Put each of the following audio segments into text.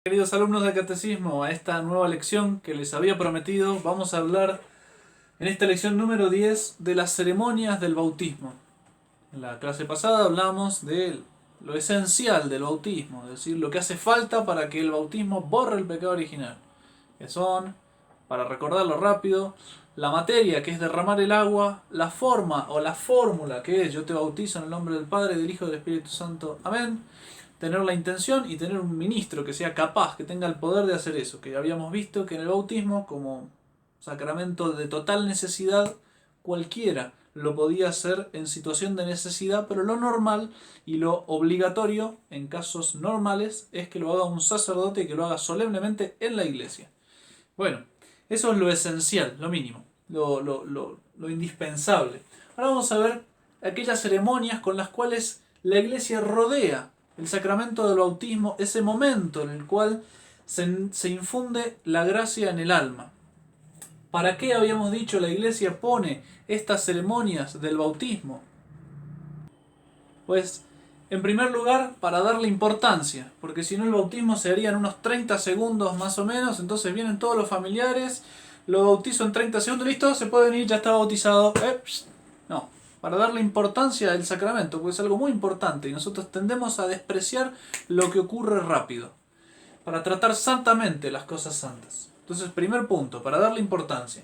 Queridos alumnos de Catecismo, a esta nueva lección que les había prometido, vamos a hablar en esta lección número 10 de las ceremonias del bautismo. En la clase pasada hablamos de lo esencial del bautismo, es decir, lo que hace falta para que el bautismo borre el pecado original, que son, para recordarlo rápido, la materia, que es derramar el agua, la forma o la fórmula, que es yo te bautizo en el nombre del Padre, del Hijo y del Espíritu Santo, amén. Tener la intención y tener un ministro que sea capaz, que tenga el poder de hacer eso, que habíamos visto que en el bautismo, como sacramento de total necesidad, cualquiera lo podía hacer en situación de necesidad, pero lo normal y lo obligatorio en casos normales es que lo haga un sacerdote y que lo haga solemnemente en la iglesia. Bueno, eso es lo esencial, lo mínimo, lo indispensable. Ahora vamos a ver aquellas ceremonias con las cuales la iglesia rodea el sacramento del bautismo, ese momento en el cual se infunde la gracia en el alma. ¿Para qué habíamos dicho la iglesia pone estas ceremonias del bautismo? Pues, en primer lugar, para darle importancia, porque si no el bautismo se haría en unos 30 segundos más o menos, entonces vienen todos los familiares, lo bautizo en 30 segundos, listo, se pueden ir, ya está bautizado. No, para darle importancia al sacramento, porque es algo muy importante y nosotros tendemos a despreciar lo que ocurre rápido, para tratar santamente las cosas santas. Entonces, primer punto, para darle importancia.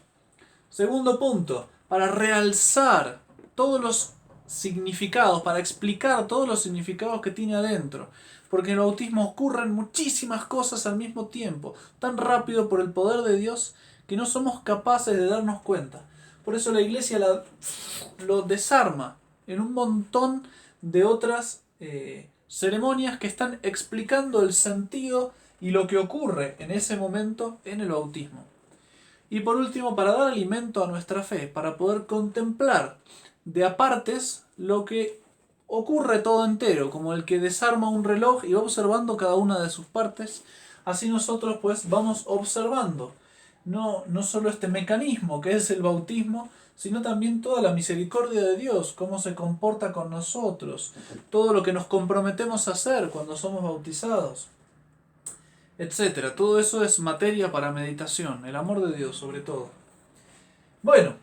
Segundo punto, para realzar todos los significados, para explicar todos los significados que tiene adentro. Porque en el bautismo ocurren muchísimas cosas al mismo tiempo, tan rápido por el poder de Dios que no somos capaces de darnos cuenta. Por eso la iglesia lo desarma en un montón de otras ceremonias que están explicando el sentido y lo que ocurre en ese momento en el bautismo. Y por último, para dar alimento a nuestra fe, para poder contemplar de apartes lo que ocurre todo entero, como el que desarma un reloj y va observando cada una de sus partes, así nosotros pues vamos observando no solo este mecanismo que es el bautismo, sino también toda la misericordia de Dios, cómo se comporta con nosotros, todo lo que nos comprometemos a hacer cuando somos bautizados, etcétera. Todo eso es materia para meditación, el amor de Dios sobre todo. Bueno,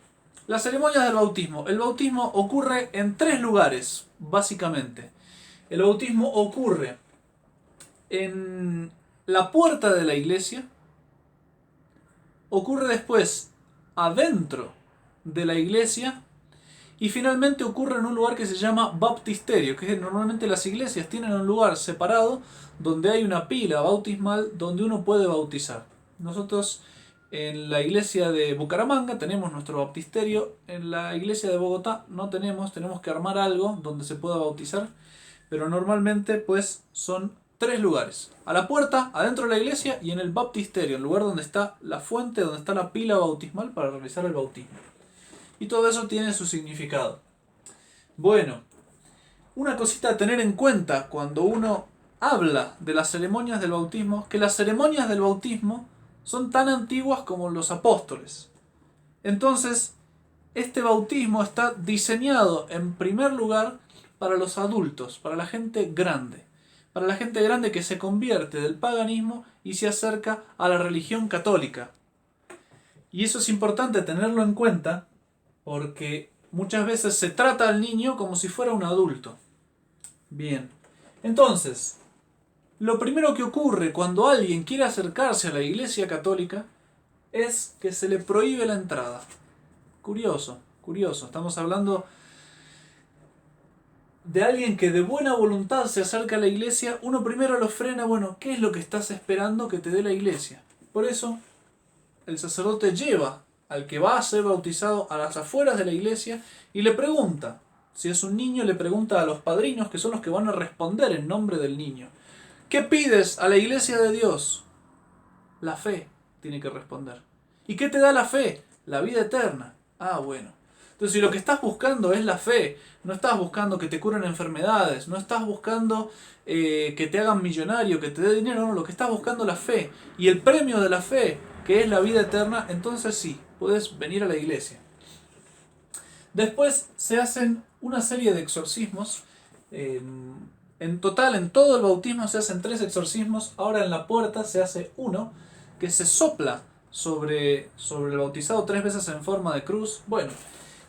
las ceremonias del bautismo. El bautismo ocurre en tres lugares, básicamente. El bautismo ocurre en la puerta de la iglesia, ocurre después adentro de la iglesia y finalmente ocurre en un lugar que se llama baptisterio, que normalmente las iglesias tienen un lugar separado donde hay una pila bautismal donde uno puede bautizar. Nosotros en la iglesia de Bucaramanga tenemos nuestro baptisterio, en la iglesia de Bogotá no tenemos que armar algo donde se pueda bautizar, pero normalmente pues son tres lugares: a la puerta, adentro de la iglesia y en el baptisterio, el lugar donde está la fuente, donde está la pila bautismal para realizar el bautismo. Y todo eso tiene su significado. Bueno, una cosita a tener en cuenta cuando uno habla de las ceremonias del bautismo, que las ceremonias del bautismo son tan antiguas como los apóstoles. Entonces, este bautismo está diseñado en primer lugar para los adultos, para la gente grande. Para la gente grande que se convierte del paganismo y se acerca a la religión católica. Y eso es importante tenerlo en cuenta porque muchas veces se trata al niño como si fuera un adulto. Bien, entonces, lo primero que ocurre cuando alguien quiere acercarse a la iglesia católica es que se le prohíbe la entrada. Curioso, curioso. Estamos hablando de alguien que de buena voluntad se acerca a la iglesia. Uno primero lo frena, bueno, ¿qué es lo que estás esperando que te dé la iglesia? Por eso, el sacerdote lleva al que va a ser bautizado a las afueras de la iglesia y le pregunta. Si es un niño, le pregunta a los padrinos, que son los que van a responder en nombre del niño: ¿qué pides a la iglesia de Dios? La fe, tiene que responder. ¿Y qué te da la fe? La vida eterna. Ah, bueno. Entonces, si lo que estás buscando es la fe, no estás buscando que te curen enfermedades, no estás buscando que te hagan millonario, que te dé dinero, no, lo que estás buscando es la fe. Y el premio de la fe, que es la vida eterna, entonces sí, puedes venir a la iglesia. Después se hacen una serie de exorcismos en En total, en todo el bautismo se hacen 3 exorcismos. Ahora en la puerta se hace uno que se sopla sobre el bautizado 3 veces en forma de cruz. Bueno,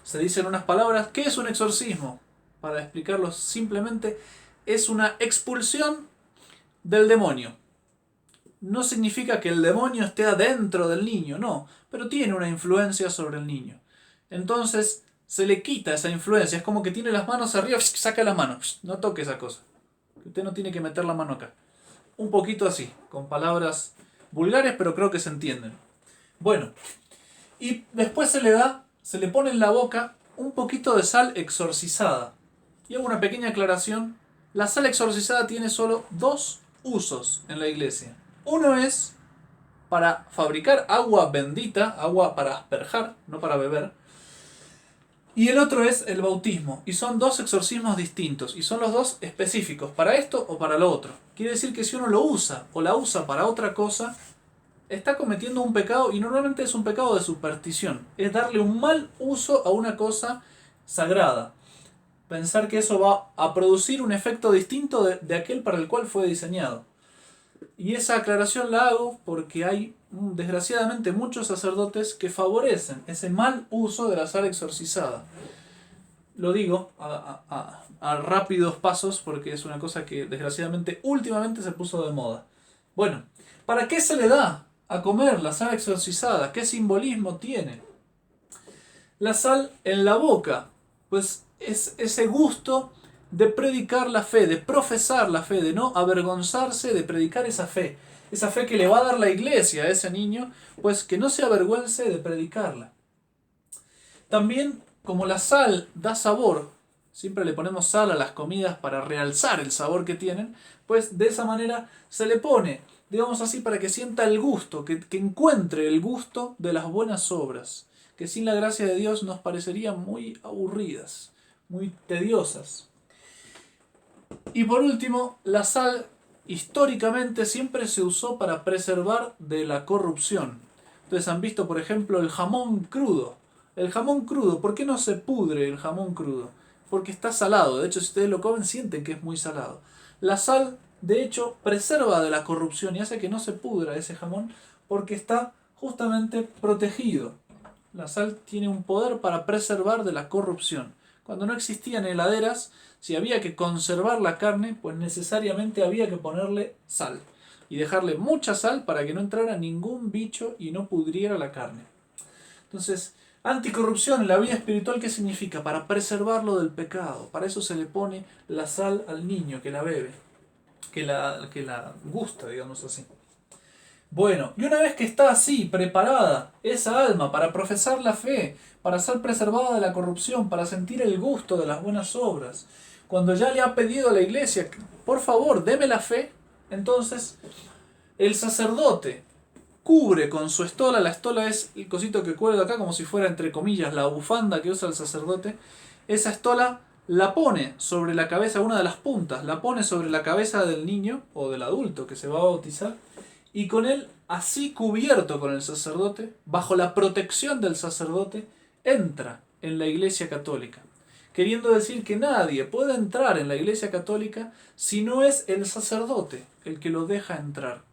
se dicen unas palabras. ¿Qué es un exorcismo? Para explicarlo simplemente, es una expulsión del demonio. No significa que el demonio esté adentro del niño, no, pero tiene una influencia sobre el niño. Entonces se le quita esa influencia, es como que tiene las manos arriba, saca la mano, no toque esa cosa. Usted no tiene que meter la mano acá. Un poquito así, con palabras vulgares, pero creo que se entienden. Bueno, y después se le pone en la boca un poquito de sal exorcizada. Y hago una pequeña aclaración. La sal exorcizada tiene solo 2 usos en la iglesia. Uno es para fabricar agua bendita, agua para asperjar, no para beber. Y el otro es el bautismo. Y son 2 exorcismos distintos. Y son los 2 específicos, para esto o para lo otro. Quiere decir que si uno lo usa o la usa para otra cosa, está cometiendo un pecado, y normalmente es un pecado de superstición. Es darle un mal uso a una cosa sagrada. Pensar que eso va a producir un efecto distinto de aquel para el cual fue diseñado. Y esa aclaración la hago porque hay, desgraciadamente, muchos sacerdotes que favorecen ese mal uso de la sal exorcizada. Lo digo a rápidos pasos porque es una cosa que, desgraciadamente, últimamente se puso de moda. Bueno, ¿para qué se le da a comer la sal exorcizada? ¿Qué simbolismo tiene? La sal en la boca, pues es ese gusto de predicar la fe, de profesar la fe, de no avergonzarse de predicar esa fe que le va a dar la iglesia a ese niño, pues que no se avergüence de predicarla. También, como la sal da sabor, siempre le ponemos sal a las comidas para realzar el sabor que tienen, pues de esa manera se le pone, digamos así, para que sienta el gusto, que encuentre el gusto de las buenas obras, que sin la gracia de Dios nos parecerían muy aburridas, muy tediosas. Y por último, la sal históricamente siempre se usó para preservar de la corrupción. Ustedes han visto, por ejemplo, el jamón crudo. El jamón crudo, ¿por qué no se pudre el jamón crudo? Porque está salado. De hecho, si ustedes lo comen, sienten que es muy salado. La sal, de hecho, preserva de la corrupción y hace que no se pudra ese jamón porque está justamente protegido. La sal tiene un poder para preservar de la corrupción. Cuando no existían heladeras, si había que conservar la carne, pues necesariamente había que ponerle sal. Y dejarle mucha sal para que no entrara ningún bicho y no pudriera la carne. Entonces, anticorrupción en la vida espiritual, ¿qué significa? Para preservarlo del pecado. Para eso se le pone la sal al niño que la bebe, que la gusta, digamos así. Bueno, y una vez que está así, preparada esa alma para profesar la fe, para ser preservada de la corrupción, para sentir el gusto de las buenas obras, cuando ya le ha pedido a la iglesia, por favor, deme la fe, entonces el sacerdote cubre con su estola. La estola es el cosito que cuelga acá, como si fuera, entre comillas, la bufanda que usa el sacerdote. Esa estola la pone sobre la cabeza, una de las puntas, la pone sobre la cabeza del niño o del adulto que se va a bautizar, y con él, así cubierto con el sacerdote, bajo la protección del sacerdote, entra en la Iglesia Católica. Queriendo decir que nadie puede entrar en la Iglesia Católica si no es el sacerdote el que lo deja entrar.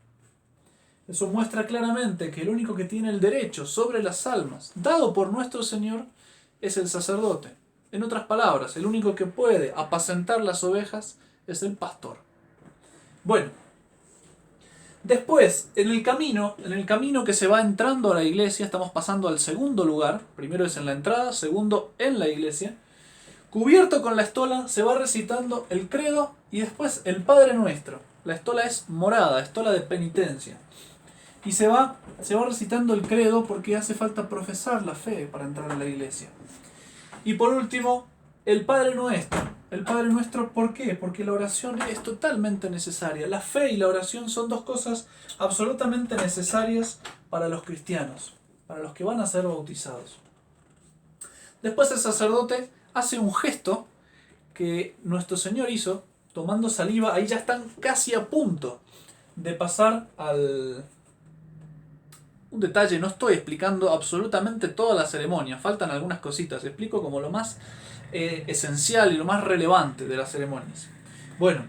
Eso muestra claramente que el único que tiene el derecho sobre las almas, dado por nuestro Señor, es el sacerdote. En otras palabras, el único que puede apacentar las ovejas es el pastor. Bueno, después, en el camino que se va entrando a la iglesia, estamos pasando al segundo lugar. Primero es en la entrada, segundo en la iglesia. Cubierto con la estola, se va recitando el credo y después el Padre Nuestro. La estola es morada, estola de penitencia. Y se va recitando el credo porque hace falta profesar la fe para entrar a la iglesia. Y por último, el Padre Nuestro. El Padre Nuestro, ¿por qué? Porque la oración es totalmente necesaria. La fe y la oración son 2 cosas absolutamente necesarias para los cristianos, para los que van a ser bautizados. Después el sacerdote hace un gesto que nuestro Señor hizo, tomando saliva. Ahí ya están casi a punto de pasar al... Un detalle, no estoy explicando absolutamente toda la ceremonia, faltan algunas cositas, explico como lo más esencial y lo más relevante de las ceremonias. Bueno,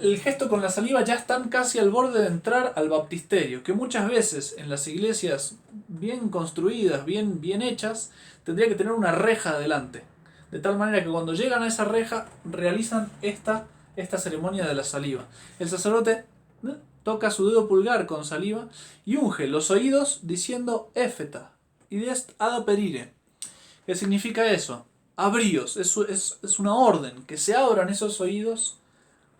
el gesto con la saliva ya están casi al borde de entrar al baptisterio, que muchas veces en las iglesias bien construidas, bien hechas, tendría que tener una reja delante. De tal manera que cuando llegan a esa reja realizan esta ceremonia de la saliva. El sacerdote toca su dedo pulgar con saliva y unge los oídos diciendo éfeta, idest ad aperire. ¿Qué significa eso? Abríos, es una orden, que se abran esos oídos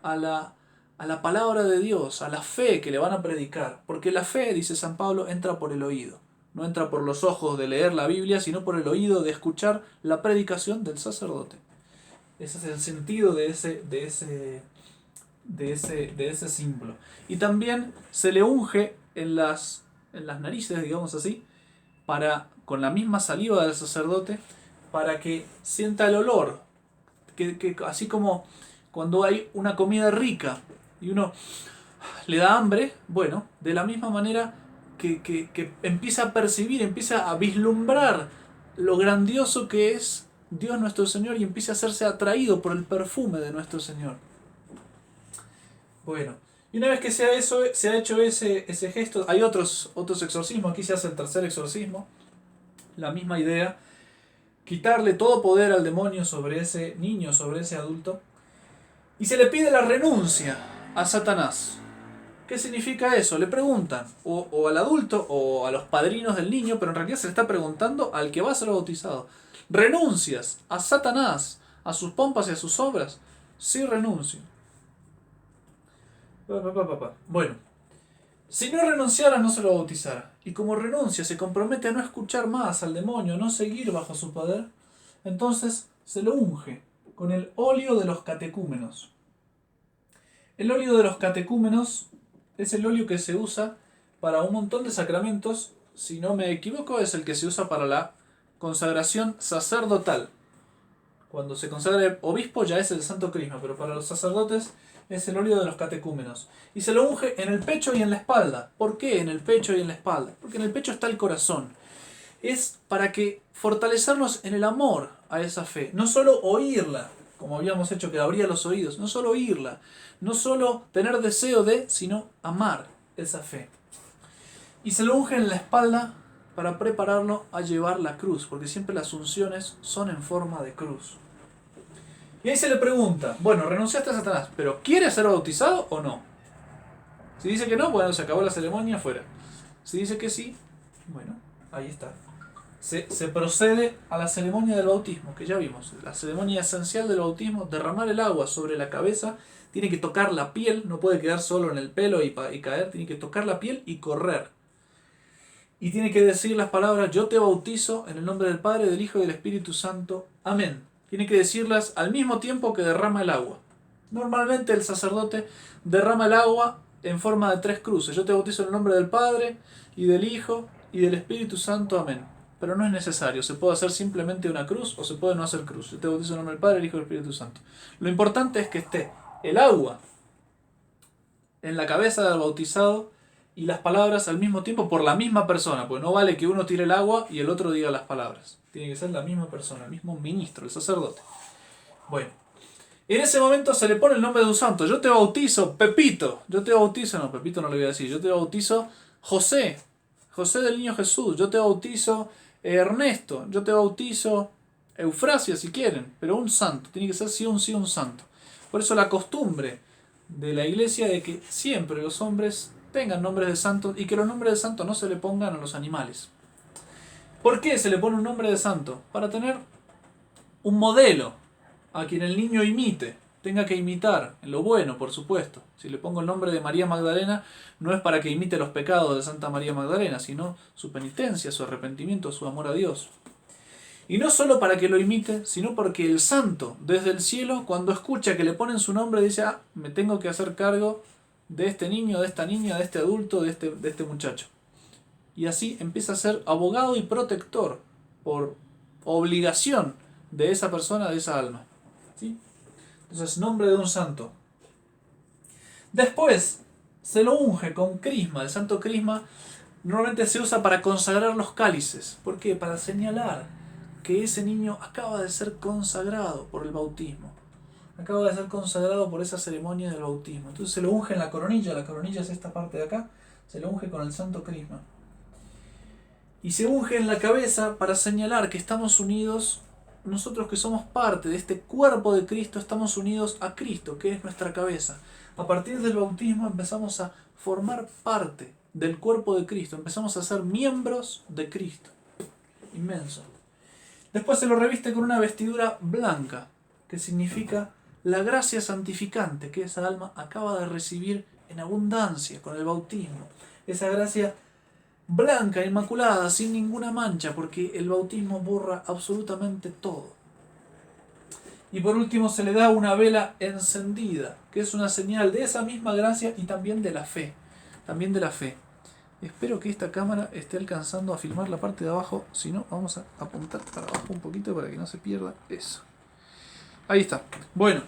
a la palabra de Dios, a la fe que le van a predicar. Porque la fe, dice San Pablo, entra por el oído. No entra por los ojos de leer la Biblia, sino por el oído de escuchar la predicación del sacerdote. Ese es el sentido de ese símbolo. Y también se le unge en las narices, digamos así, con la misma saliva del sacerdote, para que sienta el olor. Que así como cuando hay una comida rica y uno le da hambre, bueno, de la misma manera que empieza a percibir, empieza a vislumbrar lo grandioso que es Dios nuestro Señor y empieza a hacerse atraído por el perfume de nuestro Señor. Bueno, y una vez que se ha hecho ese gesto, hay otros exorcismos. Aquí se hace el tercer exorcismo, la misma idea, quitarle todo poder al demonio sobre ese niño, sobre ese adulto, y se le pide la renuncia a Satanás. ¿Qué significa eso? Le preguntan, o al adulto o a los padrinos del niño, pero en realidad se le está preguntando al que va a ser bautizado. ¿Renuncias a Satanás, a sus pompas y a sus obras? Sí, renuncio. Bueno, si no renunciara, no se lo bautizara. Y como renuncia, se compromete a no escuchar más al demonio, a no seguir bajo su poder, entonces se lo unge con el óleo de los catecúmenos. El óleo de los catecúmenos es el óleo que se usa para un montón de sacramentos. Si no me equivoco, es el que se usa para la consagración sacerdotal. Cuando se consagra el obispo ya es el santo crisma, pero para los sacerdotes es el óleo de los catecúmenos. Y se lo unge en el pecho y en la espalda. ¿Por qué en el pecho y en la espalda? Porque en el pecho está el corazón. Es para que fortalecernos en el amor a esa fe. No solo oírla, como habíamos hecho que abría los oídos. No solo oírla. No solo tener deseo de, sino amar esa fe. Y se lo unge en la espalda para prepararlo a llevar la cruz. Porque siempre las unciones son en forma de cruz. Y ahí se le pregunta, bueno, renunciaste a Satanás, pero ¿quieres ser bautizado o no? Si dice que no, bueno, se acabó la ceremonia, fuera. Si dice que sí, bueno, ahí está. Se procede a la ceremonia del bautismo, que ya vimos. La ceremonia esencial del bautismo, derramar el agua sobre la cabeza, tiene que tocar la piel, no puede quedar solo en el pelo y caer, tiene que tocar la piel y correr. Y tiene que decir las palabras, yo te bautizo en el nombre del Padre, del Hijo y del Espíritu Santo. Amén. Tiene que decirlas al mismo tiempo que derrama el agua. Normalmente el sacerdote derrama el agua en forma de 3 cruces. Yo te bautizo en el nombre del Padre, y del Hijo, y del Espíritu Santo. Amén. Pero no es necesario. Se puede hacer simplemente una cruz o se puede no hacer cruz. Yo te bautizo en el nombre del Padre, del Hijo y del Espíritu Santo. Lo importante es que esté el agua en la cabeza del bautizado y las palabras al mismo tiempo por la misma persona. Porque no vale que uno tire el agua y el otro diga las palabras. Tiene que ser la misma persona, el mismo ministro, el sacerdote. Bueno, en ese momento se le pone el nombre de un santo. Yo te bautizo Pepito. Yo te bautizo, no, Pepito no le voy a decir. Yo te bautizo José. José del Niño Jesús. Yo te bautizo Ernesto. Yo te bautizo Eufrasia si quieren. Pero un santo. Tiene que ser sí un santo. Por eso la costumbre de la iglesia de que siempre los hombres tengan nombres de santos y que los nombres de santos no se le pongan a los animales. ¿Por qué se le pone un nombre de santo? Para tener un modelo a quien el niño imite, tenga que imitar, en lo bueno, por supuesto. Si le pongo el nombre de María Magdalena, no es para que imite los pecados de Santa María Magdalena, sino su penitencia, su arrepentimiento, su amor a Dios. Y no solo para que lo imite, sino porque el santo, desde el cielo, cuando escucha que le ponen su nombre, dice, me tengo que hacer cargo de este niño, de esta niña, de este adulto, de este muchacho. Y así empieza a ser abogado y protector por obligación de esa persona, de esa alma. ¿Sí? Entonces, nombre de un santo. Después, se lo unge con crisma. El santo crisma normalmente se usa para consagrar los cálices. ¿Por qué? Para señalar que ese niño acaba de ser consagrado por el bautismo. acaba de ser consagrado por esa ceremonia del bautismo. Entonces se lo unge en la coronilla es esta parte de acá, se lo unge con el santo crisma. Y se unge en la cabeza para señalar que estamos unidos, nosotros que somos parte de este cuerpo de Cristo, estamos unidos a Cristo, que es nuestra cabeza. A partir del bautismo empezamos a formar parte del cuerpo de Cristo, empezamos a ser miembros de Cristo. Inmenso. Después se lo reviste con una vestidura blanca, que significa la gracia santificante que esa alma acaba de recibir en abundancia con el bautismo. Esa gracia blanca, inmaculada, sin ninguna mancha, porque el bautismo borra absolutamente todo. Y por último se le da una vela encendida, que es una señal de esa misma gracia y también de la fe. También de la fe. Espero que esta cámara esté alcanzando a filmar la parte de abajo, si no vamos a apuntar para abajo un poquito para que no se pierda eso. Ahí está. Bueno,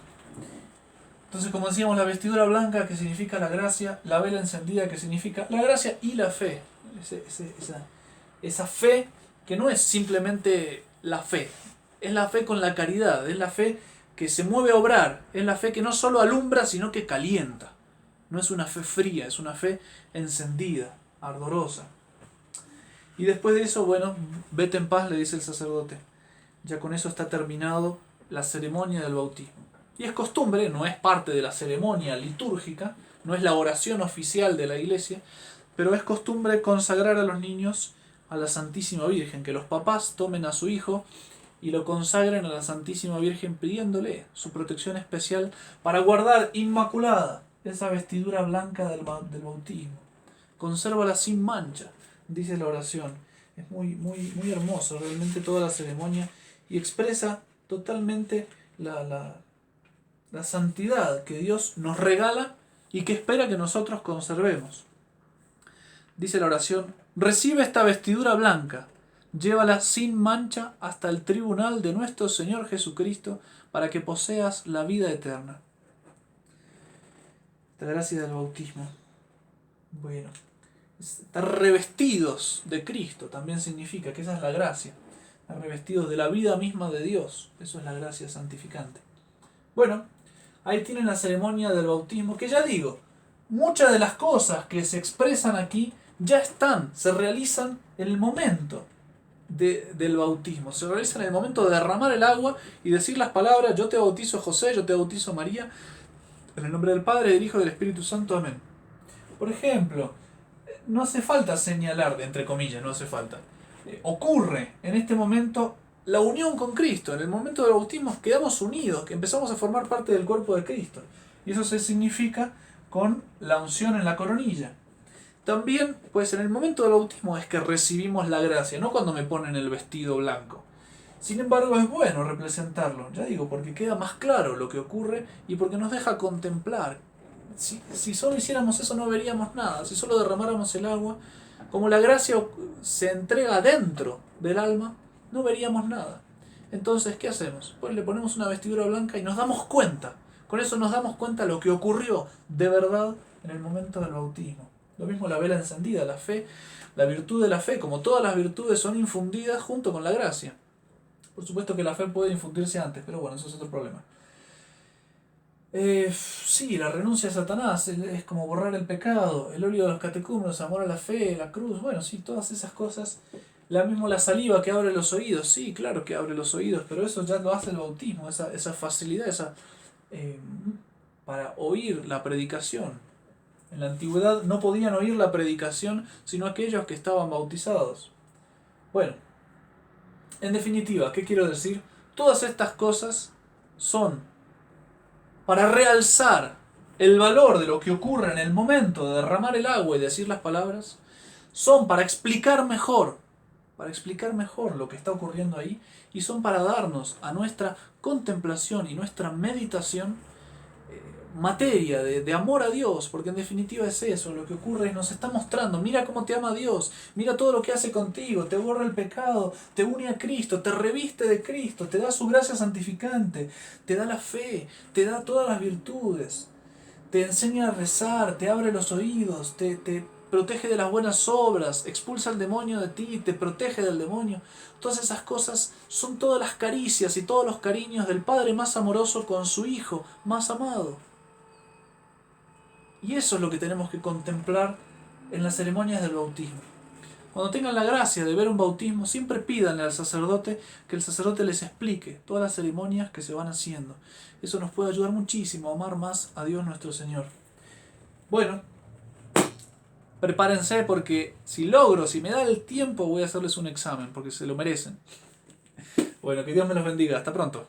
entonces como decíamos, la vestidura blanca que significa la gracia, la vela encendida que significa la gracia y la fe. Esa fe que no es simplemente la fe, es la fe con la caridad, es la fe que se mueve a obrar, es la fe que no solo alumbra sino que calienta. No es una fe fría, es una fe encendida, ardorosa. Y después de eso, bueno, vete en paz, le dice el sacerdote. Ya con eso está terminado la ceremonia del bautismo. Y es costumbre, no es parte de la ceremonia litúrgica, no es la oración oficial de la iglesia, pero es costumbre consagrar a los niños a la Santísima Virgen, que los papás tomen a su hijo y lo consagren a la Santísima Virgen pidiéndole su protección especial para guardar inmaculada esa vestidura blanca del bautismo. Consérvala sin mancha, dice la oración. Es muy hermoso realmente toda la ceremonia y expresa totalmente la santidad que Dios nos regala y que espera que nosotros conservemos. Dice la oración: recibe esta vestidura blanca, llévala sin mancha hasta el tribunal de nuestro Señor Jesucristo para que poseas la vida eterna. La gracia del bautismo. Bueno, estar revestidos de Cristo también significa que esa es la gracia. Estar revestidos de la vida misma de Dios. Eso es la gracia santificante. Bueno, ahí tienen la ceremonia del bautismo, que ya digo, muchas de las cosas que se expresan aquí ya están, se realizan en el momento del bautismo. Se realizan en el momento de derramar el agua y decir las palabras: yo te bautizo José, yo te bautizo María, en el nombre del Padre, del Hijo y del Espíritu Santo. Amén. Por ejemplo, no hace falta señalar, entre comillas, no hace falta. Ocurre en este momento la unión con Cristo. En el momento del bautismo quedamos unidos, que empezamos a formar parte del cuerpo de Cristo. Y eso se significa con la unción en la coronilla. También, pues en el momento del bautismo es que recibimos la gracia, no cuando me ponen el vestido blanco. Sin embargo, es bueno representarlo, ya digo, porque queda más claro lo que ocurre y porque nos deja contemplar. Si solo hiciéramos eso no veríamos nada. Si solo derramáramos el agua, como la gracia se entrega dentro del alma, no veríamos nada. Entonces, ¿qué hacemos? Pues le ponemos una vestidura blanca y nos damos cuenta. Con eso nos damos cuenta de lo que ocurrió de verdad en el momento del bautismo. Lo mismo la vela encendida, la fe, la virtud de la fe, como todas las virtudes son infundidas junto con la gracia. Por supuesto que la fe puede infundirse antes, pero bueno, eso es otro problema. Sí, la renuncia a Satanás es como borrar el pecado, el óleo de los catecúmenos, amor a la fe, la cruz, bueno, sí, todas esas cosas. La saliva que abre los oídos, sí, claro que abre los oídos, pero eso ya lo hace el bautismo, esa facilidad, para oír la predicación. En la antigüedad no podían oír la predicación sino aquellos que estaban bautizados. Bueno, en definitiva, ¿qué quiero decir? Todas estas cosas son para realzar el valor de lo que ocurre en el momento de derramar el agua y decir las palabras, son para explicar mejor lo que está ocurriendo ahí, y son para darnos a nuestra contemplación y nuestra meditación materia de amor a Dios, porque en definitiva es eso, lo que ocurre es nos está mostrando, mira cómo te ama Dios, mira todo lo que hace contigo, te borra el pecado, te une a Cristo, te reviste de Cristo, te da su gracia santificante, te da la fe, te da todas las virtudes, te enseña a rezar, te abre los oídos, te protege de las buenas obras, expulsa al demonio de ti, te protege del demonio. Todas esas cosas son todas las caricias y todos los cariños del Padre más amoroso con su Hijo más amado. Y eso es lo que tenemos que contemplar en las ceremonias del bautismo. Cuando tengan la gracia de ver un bautismo, siempre pídanle al sacerdote que el sacerdote les explique todas las ceremonias que se van haciendo. Eso nos puede ayudar muchísimo a amar más a Dios nuestro Señor. Bueno, prepárense porque si me da el tiempo, voy a hacerles un examen, porque se lo merecen. Bueno, que Dios me los bendiga. Hasta pronto.